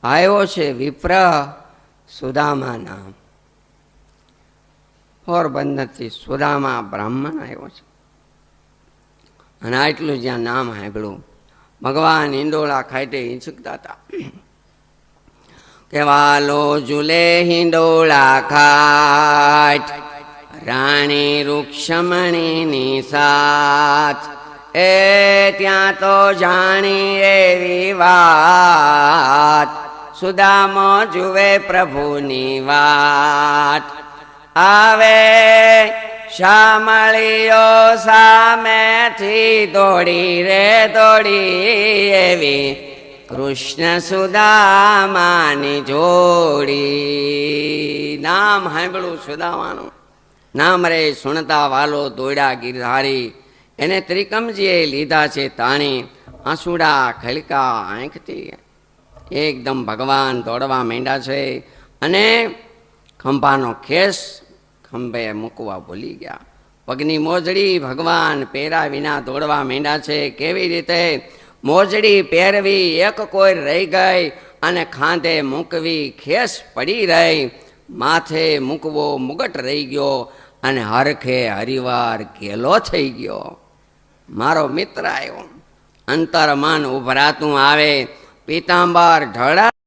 આવ્યો છે વિપ્ર સુદામા નામ. પોરબંદરથી સુદામા બ્રાહ્મણ આવ્યો છે. અને આટલું જ્યાં નામ સાંભળ્યું, ભગવાન હિંડોળા ખાઈટે હિંચકતા હતા કે વાલો ઝૂલે હિંડોળા ખાટ, રાણી રૂક્ષમણીની સાથ. એ ત્યાં તો જાણી એવી વાત, સુદામો જુએ પ્રભુની વાટ. આવે શામળીઓ સામેથી દોડી રે દોડી, એવી કૃષ્ણ સુદામાની જોડી. નામ સાંભળું સુદામાનું, નામ રે સુણતા વાલો દોડ્યા ગિરધારી. એને ત્રિકમજીએ લીધા છે તાણી, આંસુડા ખલકા આંખથી. એકદમ ભગવાન દોડવા માંડ્યા છે અને ખંભાનો ખેસ ખંભે મૂકવા ભૂલી ગયા. પગની મોજડી ભગવાન પહેરા વિના દોડવા માંડ્યા છે. કેવી રીતે મોજડી પહેરવી એક કોઈ રહી ગઈ, અને ખાંધે મૂકવી ખેસ પડી રહી. માથે મૂકવો મુગટ રહી ગયો, અને હરખે હરિવાર ઘેલો થઈ ગયો. મારો મિત્ર આવ્યો, અંતર મન ઉભરાતું આવે, પીતાંબર ઢળા